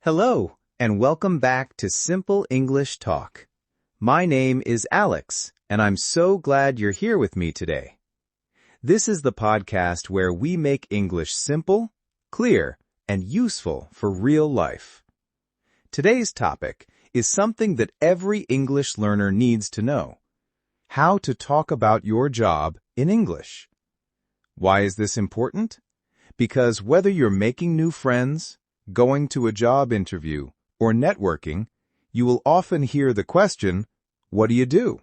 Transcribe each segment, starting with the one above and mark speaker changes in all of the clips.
Speaker 1: Hello, and welcome back to Simple English Talk. My name is Alex, and I'm so glad you're here with me today. This is the podcast where we make English simple, clear, and useful for real life. Today's topic is something that every English learner needs to know: how to talk about your job in English. Why is this important? Because whether you're making new friends, going to a job interview, or networking, you will often hear the question, "What do you do?"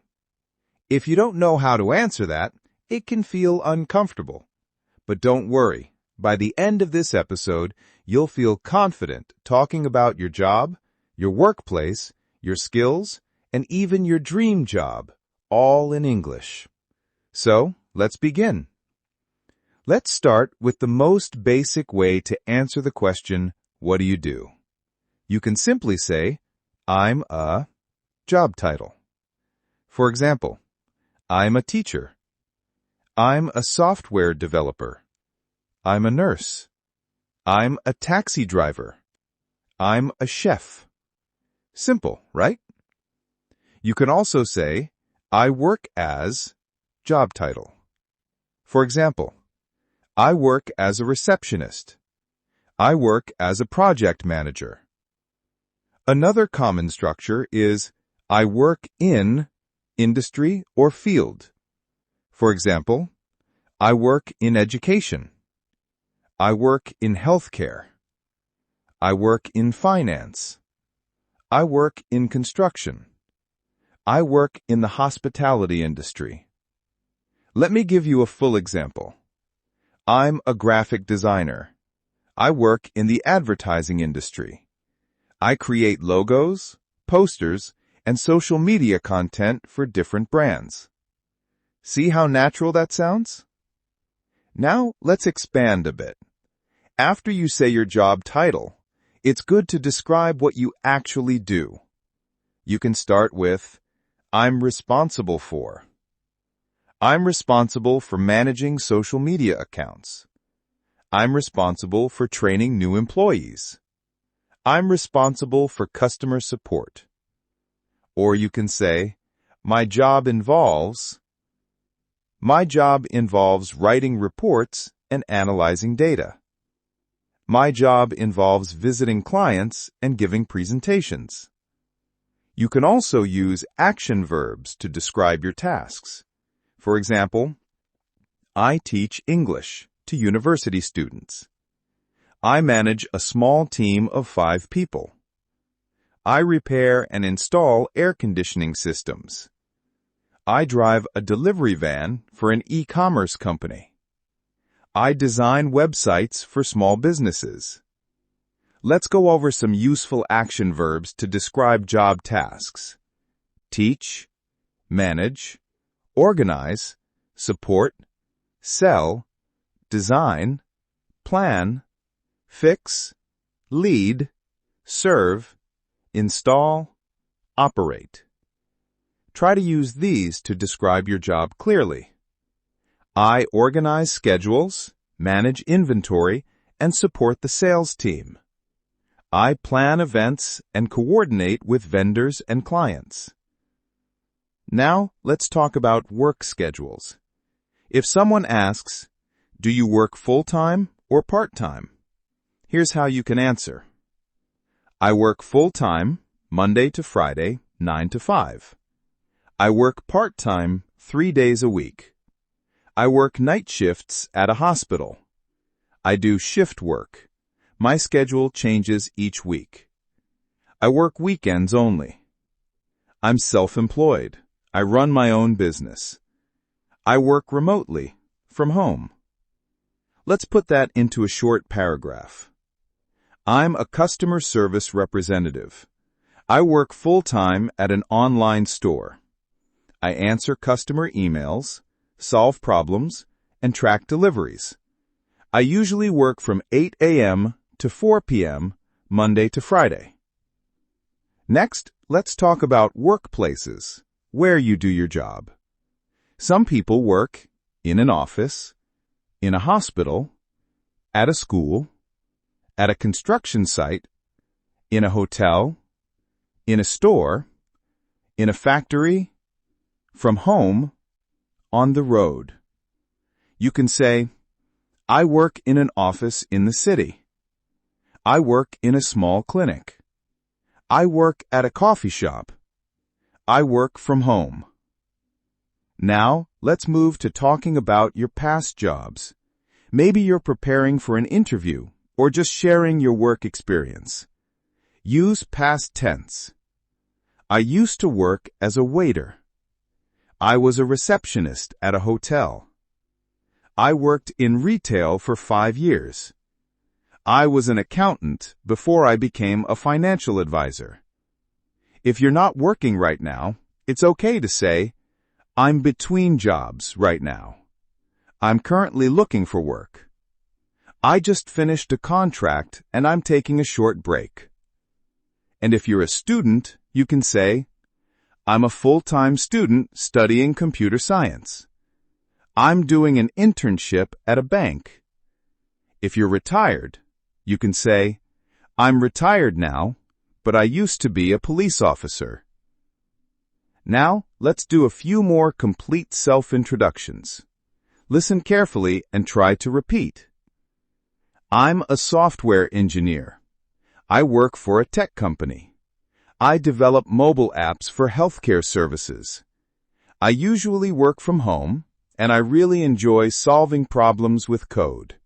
Speaker 1: If you don't know how to answer that, it can feel uncomfortable. But don't worry, by the end of this episode, you'll feel confident talking about your job, your workplace, your skills, and even your dream job, all in English. So, let's begin. Let's start with the most basic way to answer the question, "What do you do?" You can simply say, "I'm a" job title. For example, I'm a teacher. I'm a software developer. I'm a nurse. I'm a taxi driver. I'm a chef. Simple, right? You can also say, I work as job title. For example, I work as a receptionist. I work as a project manager. Another common structure is I work in industry or field. For example, I work in education. I work in healthcare. I work in finance. I work in construction. I work in the hospitality industry. Let me give you a full example. I'm a graphic designer. I work in the advertising industry. I create logos, posters, and social media content for different brands. See how natural that sounds? Now, let's expand a bit. After you say your job title, it's good to describe what you actually do. You can start with, I'm responsible for. I'm responsible for managing social media accounts. I'm responsible for training new employees. I'm responsible for customer support. Or you can say, my job involves writing reports and analyzing data. My job involves visiting clients and giving presentations. You can also use action verbs to describe your tasks. For example, I teach English to university students. I manage a small team of 5 people. I repair and install air conditioning systems. I drive a delivery van for an e-commerce company. I design websites for small businesses. Let's go over some useful action verbs to describe job tasks: teach, manage, organize, support, sell, design, plan, fix, lead, serve, install, operate. Try to use these to describe your job clearly. I organize schedules, manage inventory, and support the sales team. I plan events and coordinate with vendors and clients. Now, let's talk about work schedules. If someone asks, do you work full-time or part-time? Here's how you can answer. I work full-time, Monday to Friday, 9 to 5. I work part-time, 3 days a week. I work night shifts at a hospital. I do shift work. My schedule changes each week. I work weekends only. I'm self-employed. I run my own business. I work remotely, from home. Let's put that into a short paragraph. I'm a customer service representative. I work full-time at an online store. I answer customer emails, solve problems, and track deliveries. I usually work from 8 a.m. to 4 p.m., Monday to Friday. Next, let's talk about workplaces, where you do your job. Some people work in an office, in a hospital, at a school, at a construction site, in a hotel, in a store, in a factory, from home, on the road. You can say, I work in an office in the city. I work in a small clinic. I work at a coffee shop. I work from home. Now, let's move to talking about your past jobs. Maybe you're preparing for an interview or just sharing your work experience. Use past tense. I used to work as a waiter. I was a receptionist at a hotel. I worked in retail for 5 years. I was an accountant before I became a financial advisor. If you're not working right now, it's okay to say, I'm between jobs right now. I'm currently looking for work. I just finished a contract and I'm taking a short break. And if you're a student, you can say, I'm a full-time student studying computer science. I'm doing an internship at a bank. If you're retired, you can say, I'm retired now, but I used to be a police officer. Now, let's do a few more complete self-introductions. Listen carefully and try to repeat. I'm a software engineer. I work for a tech company. I develop mobile apps for healthcare services. I usually work from home, and I really enjoy solving problems with code.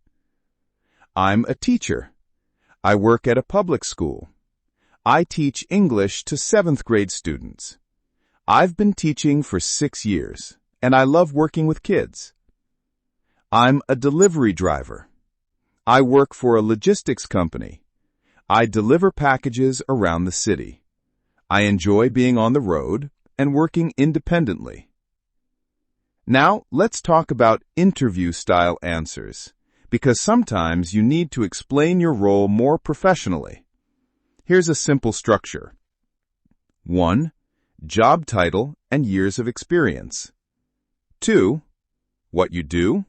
Speaker 1: I'm a teacher. I work at a public school. I teach English to 7th grade students. I've been teaching for 6 years, and I love working with kids. I'm a delivery driver. I work for a logistics company. I deliver packages around the city. I enjoy being on the road and working independently. Now, let's talk about interview-style answers, because sometimes you need to explain your role more professionally. Here's a simple structure. 1. Job title and years of experience. 2. What you do.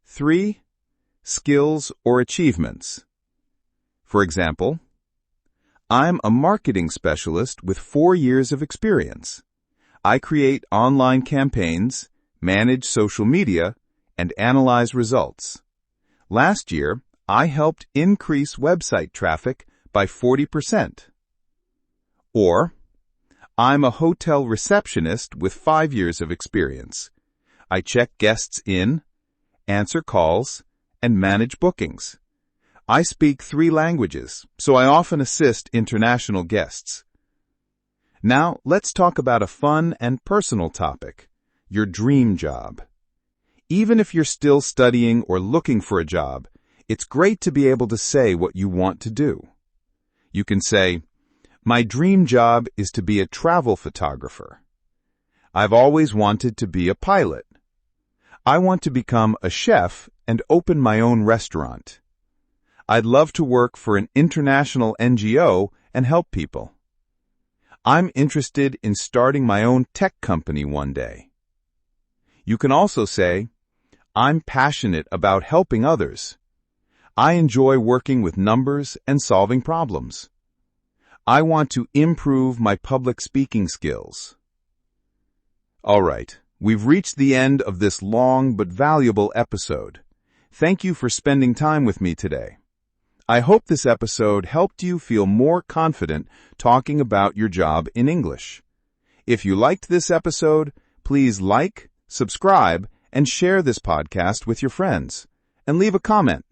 Speaker 1: 3. Skills or achievements. For example, I'm a marketing specialist with 4 years of experience. I create online campaigns, manage social media, and analyze results. Last year, I helped increase website traffic by 40%. Or, I'm a hotel receptionist with 5 years of experience. I check guests in, answer calls, and manage bookings. I speak 3 languages, so I often assist international guests. Now, let's talk about a fun and personal topic, your dream job. Even if you're still studying or looking for a job, it's great to be able to say what you want to do. You can say, my dream job is to be a travel photographer. I've always wanted to be a pilot. I want to become a chef and open my own restaurant. I'd love to work for an international NGO and help people. I'm interested in starting my own tech company one day. You can also say, I'm passionate about helping others. I enjoy working with numbers and solving problems. I want to improve my public speaking skills. All right, we've reached the end of this long but valuable episode. Thank you for spending time with me today. I hope this episode helped you feel more confident talking about your job in English. If you liked this episode, please like, subscribe, and share this podcast with your friends. And leave a comment.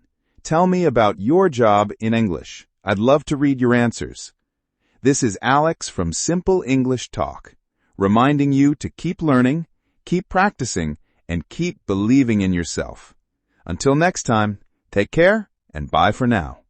Speaker 1: Tell me about your job in English. I'd love to read your answers. This is Alex from Simple English Talk, reminding you to keep learning, keep practicing, and keep believing in yourself. Until next time, take care and bye for now.